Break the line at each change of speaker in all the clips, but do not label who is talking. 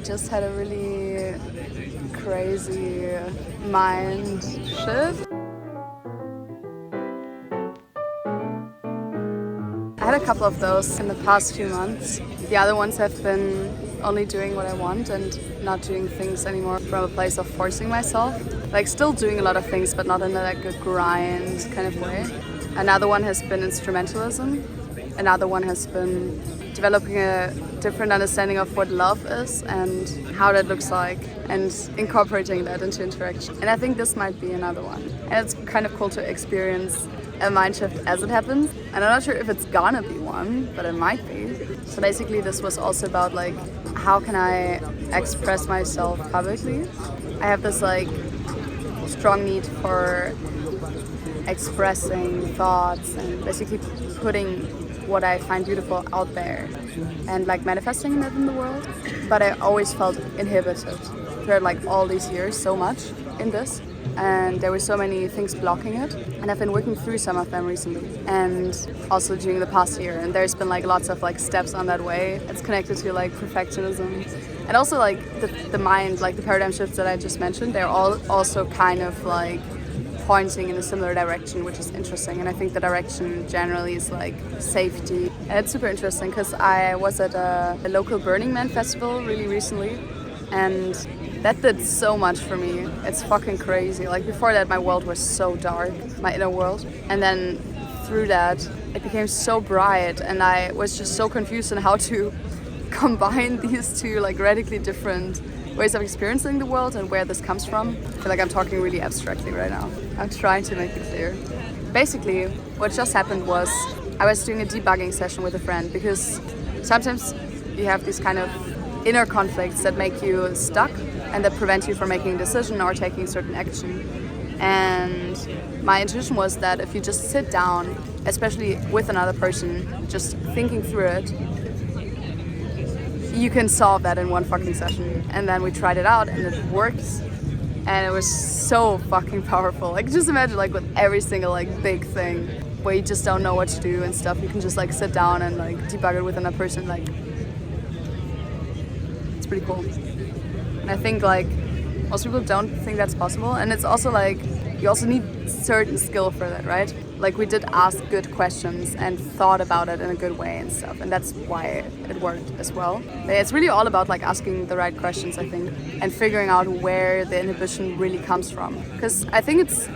I just had a really crazy mind shift. I had a couple of those in the past few months. The other ones have been only doing what I want and not doing things anymore from a place of forcing myself. Like still doing a lot of things, but not in like a grind kind of way. Another one has been instrumentalism. Another one has been developing a different understanding of what love is and how that looks like and incorporating that into interaction. And I think this might be another one. And it's kind of cool to experience a mind shift as it happens. And I'm not sure if it's gonna be one, but it might be. So basically this was also about like, how can I express myself publicly? I have this like strong need for expressing thoughts and basically putting what I find beautiful out there and like manifesting it in the world. But I always felt inhibited throughout like all these years so much in this. And there were so many things blocking it. And I've been working through some of them recently and also during the past year. And there's been like lots of like steps on that way. It's connected to like perfectionism. And also like the mind, like the paradigm shifts that I just mentioned, they're all also kind of like pointing in a similar direction, which is interesting. And I think the direction generally is like safety. And it's super interesting because I was at a local Burning Man festival really recently. And that did so much for me. It's fucking crazy. Like before that, my world was so dark, my inner world. And then through that, it became so bright. And I was just so confused on how to combine these two like radically different ways of experiencing the world and where this comes from. I feel like I'm talking really abstractly right now. I'm trying to make it clear. Basically, what just happened was I was doing a debugging session with a friend because sometimes you have these kind of inner conflicts that make you stuck and that prevent you from making a decision or taking certain action. And my intuition was that if you just sit down, especially with another person, just thinking through it, you can solve that in one fucking session. And then we tried it out and it worked. And it was so fucking powerful. Like just imagine like with every single like big thing where you just don't know what to do and stuff, you can just like sit down and like debug it with another person. Like it's pretty cool. And I think like most people don't think that's possible. And it's also like you also need certain skill for that, right? Like we did ask good questions and thought about it in a good way and stuff. And that's why it worked as well. It's really all about like asking the right questions, I think, and figuring out where the inhibition really comes from. Because I think it's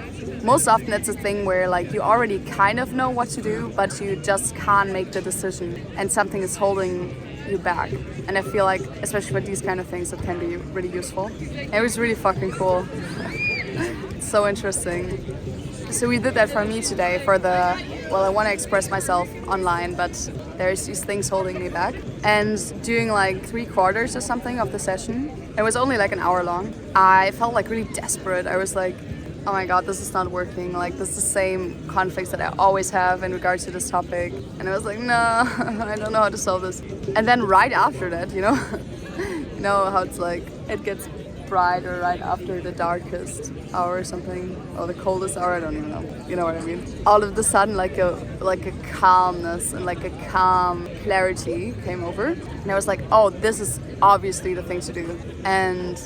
most often it's a thing where like you already kind of know what to do, but you just can't make the decision and something is holding you back. And I feel like, especially with these kind of things, it can be really useful. And it was really fucking cool. It's so interesting. So we did that for me today for the, well, I want to express myself online, but there's these things holding me back. And doing like 3/4 or something of the session, it was only like an hour long, I felt like really desperate. I was like, oh my god, this is not working. Like this is the same conflicts that I always have in regards to this topic. And I was like, no, I don't know how to solve this. And then right after that, you know, you know how it's like, it gets brighter right after the darkest hour or something, or the coldest hour, I don't even know, you know what I mean. All of a sudden like a calmness and like a calm clarity came over, and I was like, oh, this is obviously the thing to do. And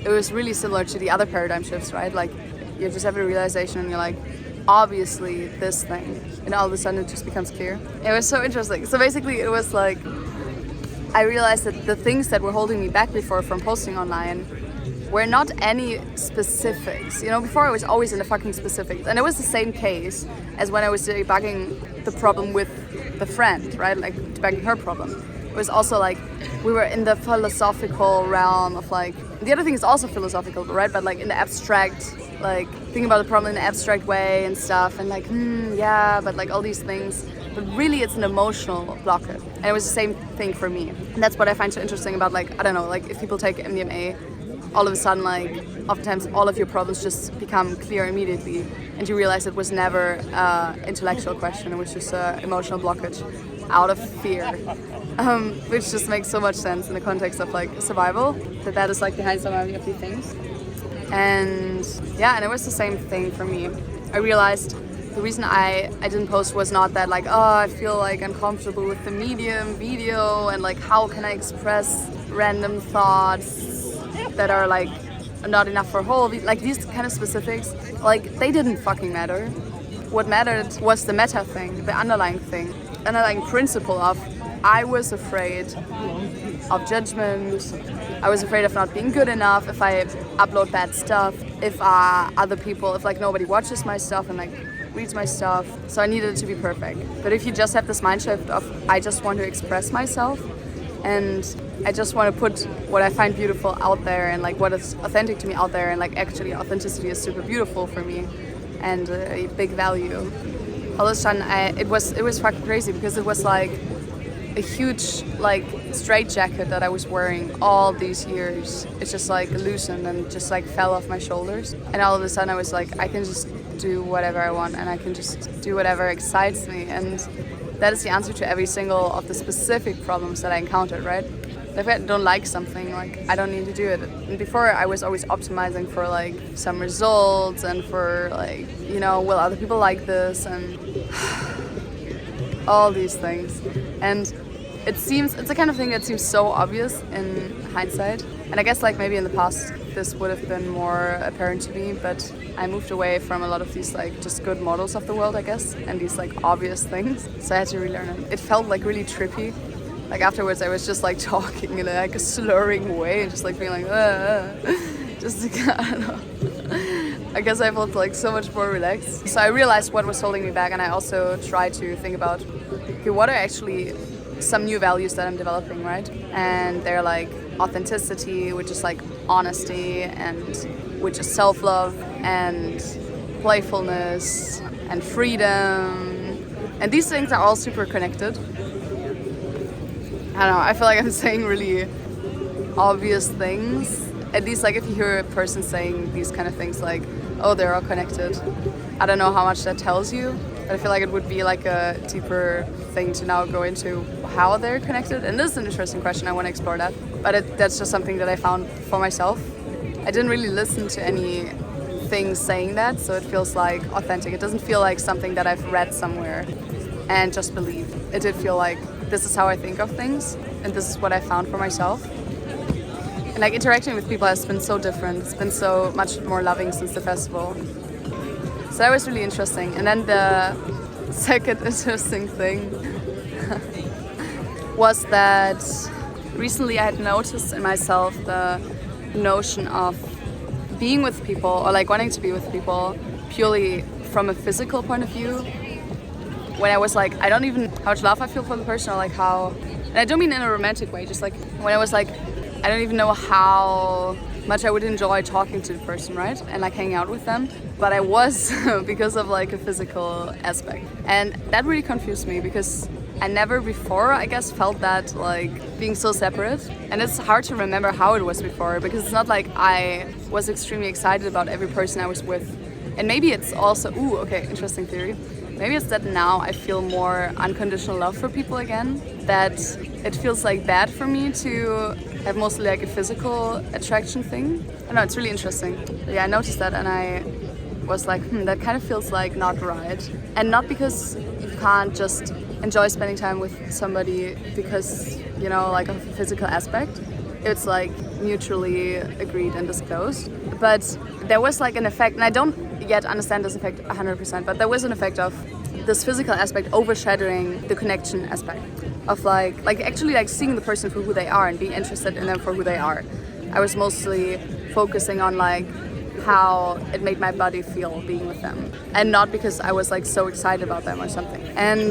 it was really similar to the other paradigm shifts, right? Like you just have a realization and you're like, obviously this thing, and all of a sudden it just becomes clear. It was so interesting. So basically it was like I realized that the things that were holding me back before from posting online were not any specifics. You know, before I was always in the fucking specifics. And it was the same case as when I was debugging the problem with the friend, right? Like debugging her problem. It was also like, we were in the philosophical realm of like, the other thing is also philosophical, right? But like in the abstract, like thinking about the problem in an abstract way and stuff. And like, yeah, but like all these things. But really it's an emotional blockage. And it was the same thing for me. And that's what I find so interesting about like, I don't know, like if people take MDMA, all of a sudden, like, oftentimes all of your problems just become clear immediately, and you realize it was never an intellectual question, it was just an emotional blockage out of fear, which just makes so much sense in the context of like survival, that is like behind so many of these things. And yeah, and it was the same thing for me. I realized the reason I didn't post was not that like, oh, I feel like uncomfortable with the medium video and like how can I express random thoughts that are like not enough for whole, like these kind of specifics, like they didn't fucking matter. What mattered was the meta thing, the underlying principle of I was afraid of judgment. I was afraid of not being good enough if I upload bad stuff, if other people, if like nobody watches my stuff and like reads my stuff. So I needed it to be perfect. But if you just have this mind shift of I just want to express myself and I just want to put what I find beautiful out there and like what is authentic to me out there, and like actually authenticity is super beautiful for me and a big value. All of a sudden it was fucking crazy because it was like a huge like straitjacket that I was wearing all these years. It just like loosened and just like fell off my shoulders, and all of a sudden I was like, I can just do whatever I want and I can just do whatever excites me, and that is the answer to every single of the specific problems that I encountered, right? If I don't like something, like I don't need to do it. And before I was always optimizing for like some results and for like, you know, will other people like this and all these things. And it's the kind of thing that seems so obvious in hindsight. And I guess like maybe in the past this would have been more apparent to me, but I moved away from a lot of these like just good models of the world, I guess, and these like obvious things. So I had to relearn it. It felt like really trippy. Like afterwards I was just like talking in like a slurring way and just like being like, just I don't know. I guess I felt like so much more relaxed. So I realized what was holding me back, and I also tried to think about, okay, what are actually some new values that I'm developing, right? And they're like authenticity, which is like honesty, and which is self-love and playfulness and freedom. And these things are all super connected. I don't know, I feel like I'm saying really obvious things. At least like if you hear a person saying these kind of things like, oh, they're all connected. I don't know how much that tells you, but I feel like it would be like a deeper thing to now go into how they're connected. And this is an interesting question, I want to explore that. But that's just something that I found for myself. I didn't really listen to any things saying that, so it feels like authentic. It doesn't feel like something that I've read somewhere and just believe. It did feel like this is how I think of things, and this is what I found for myself. And like interacting with people has been so different. It's been so much more loving since the festival. So that was really interesting. And then the second interesting thing was that recently I had noticed in myself the notion of being with people, or like wanting to be with people purely from a physical point of view. When I was like, I don't even how much love I feel for the person, or like how, and I don't mean in a romantic way, just like when I was like, I don't even know how much I would enjoy talking to the person, right? And like hanging out with them. But I was because of like a physical aspect. And that really confused me because I never before, I guess, felt that like being so separate. And it's hard to remember how it was before because it's not like I was extremely excited about every person I was with. And maybe it's also, interesting theory. Maybe it's that now I feel more unconditional love for people again, that it feels like bad for me to have mostly like a physical attraction thing. I don't know, it's really interesting. But yeah, I noticed that and I was like, that kind of feels like not right. And not because you can't just enjoy spending time with somebody because, you know, like of a physical aspect. It's like mutually agreed and disclosed. But there was like an effect, and I don't yet understand this effect 100%, but there was an effect of this physical aspect overshadowing the connection aspect of like actually like seeing the person for who they are and being interested in them for who they are. I was mostly focusing on like how it made my body feel being with them, and not because I was like so excited about them or something. And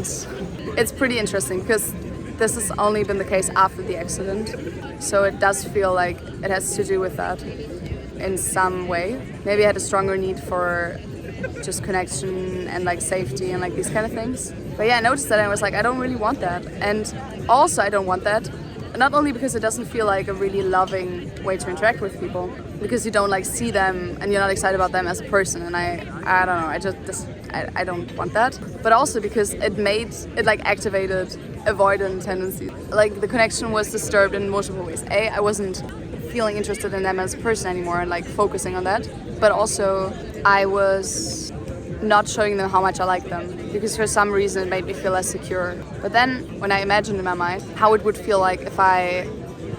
it's pretty interesting because this has only been the case after the accident, so it does feel like it has to do with that in some way. Maybe I had a stronger need for just connection and like safety and like these kind of things. But yeah, I noticed that and I was like, I don't really want that. And also I don't want that, not only because it doesn't feel like a really loving way to interact with people, because you don't like see them and you're not excited about them as a person, and I don't know, I don't want that. But also because it like activated avoidant tendencies. Like the connection was disturbed in multiple ways. I wasn't feeling interested in them as a person anymore and like focusing on that, but also I was not showing them how much I like them, because for some reason it made me feel less secure. But then when I imagined in my mind how it would feel like if I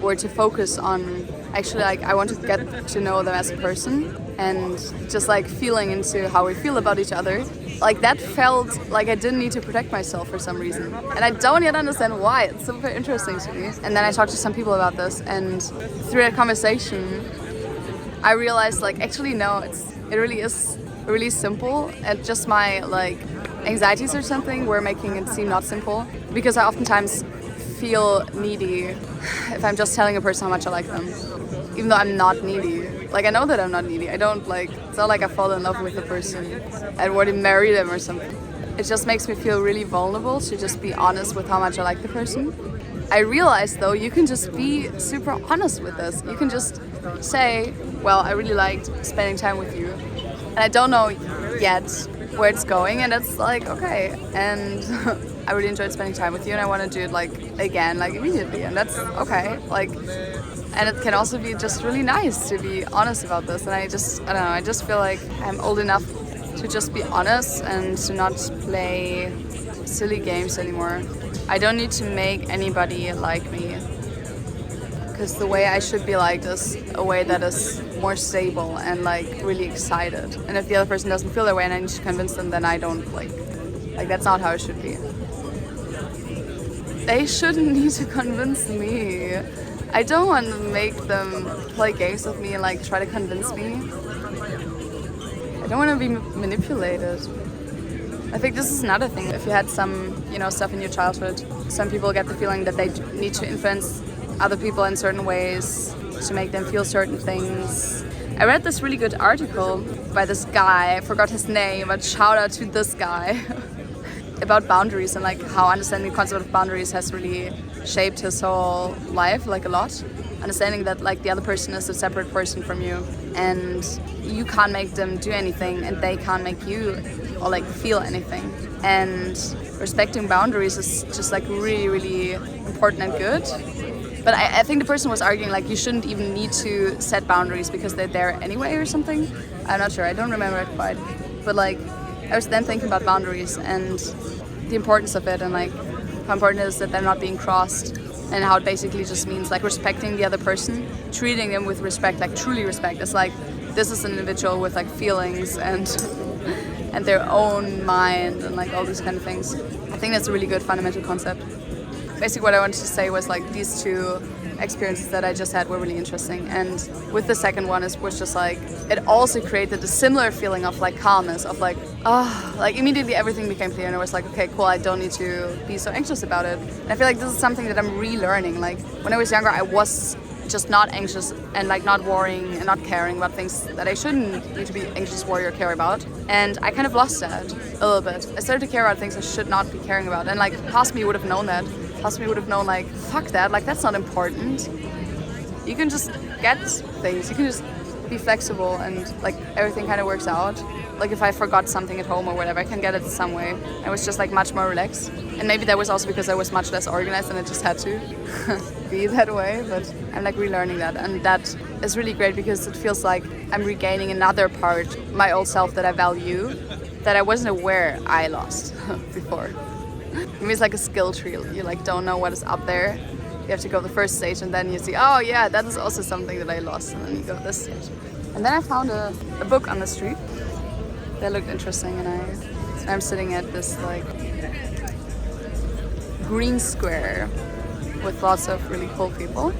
were to focus on actually like I want to get to know them as a person and just like feeling into how we feel about each other, like that felt like I didn't need to protect myself for some reason. And I don't yet understand why. It's super interesting to me. And then I talked to some people about this, and through that conversation I realized like actually no, it really is really simple, and just my like anxieties or something were making it seem not simple, because I oftentimes feel needy if I'm just telling a person how much I like them, even though I'm not needy. Like I know that I'm not needy. I don't like, it's not like I fall in love with a person and want to marry them or something. It just makes me feel really vulnerable to just be honest with how much I like the person. I realized though, you can just be super honest with this. You can just say, well, I really liked spending time with you, and I don't know yet where it's going, and it's like, okay, and I really enjoyed spending time with you and I want to do it like again, like immediately, and that's okay. Like, and it can also be just really nice to be honest about this. And I don't know, I just feel like I'm old enough to just be honest and to not play silly games anymore. I don't need to make anybody like me, because the way I should be liked is a way that is more stable and like really excited. And if the other person doesn't feel that way and I need to convince them, then I don't like that's not how it should be. They shouldn't need to convince me. I don't want to make them play games with me and like try to convince me. I don't want to be manipulated. I think this is another thing. If you had some, stuff in your childhood, some people get the feeling that they need to influence other people in certain ways to make them feel certain things. I read this really good article by this guy, I forgot his name, but shout out to this guy, about boundaries and like how understanding the concept of boundaries has really shaped his whole life, like a lot. Understanding that like the other person is a separate person from you, and you can't make them do anything and they can't make you or like feel anything. And respecting boundaries is just like really, really important and good. But I think the person was arguing like you shouldn't even need to set boundaries because they're there anyway or something. I'm not sure, I don't remember it quite. But like I was then thinking about boundaries and the importance of it, and like how important it is that they're not being crossed, and how it basically just means like respecting the other person, treating them with respect, like truly respect. It's like this is an individual with like feelings and their own mind and like all these kind of things. I think that's a really good fundamental concept. Basically what I wanted to say was like these two experiences that I just had were really interesting, and with the second one it was just like it also created a similar feeling of like calmness, of like like immediately everything became clear, and I was like, okay, cool, I don't need to be so anxious about it. And I feel like this is something that I'm relearning. Like when I was younger I was just not anxious and like not worrying and not caring about things that I shouldn't need to be anxious, worry or care about, and I kind of lost that a little bit. I started to care about things I should not be caring about, and like past me would have known that. Past me would have known like, fuck that, like that's not important. You can just get things, you can just be flexible, and like everything kind of works out. Like if I forgot something at home or whatever, I can get it some way. I was just like much more relaxed, and maybe that was also because I was much less organized and I just had to be that way. But I'm like relearning that, and that is really great because it feels like I'm regaining another part, my old self that I value, that I wasn't aware I lost before. Maybe it's like a skill tree. You like don't know what is up there. You have to go the first stage, and then you see, oh yeah, that is also something that I lost, and then you go this stage. And then I found a book on the street that looked interesting, and I'm sitting at this like green square with lots of really cool people,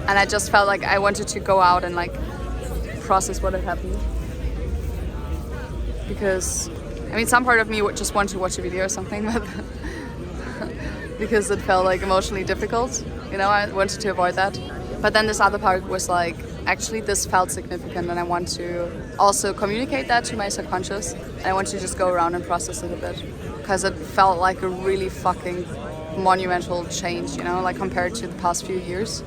and I just felt like I wanted to go out and like process what had happened, because I mean, some part of me would just want to watch a video or something, but because it felt like emotionally difficult, I wanted to avoid that. But then this other part was like, actually this felt significant, and I want to also communicate that to my subconscious, and I want to just go around and process it a bit, because it felt like a really fucking monumental change, like compared to the past few years.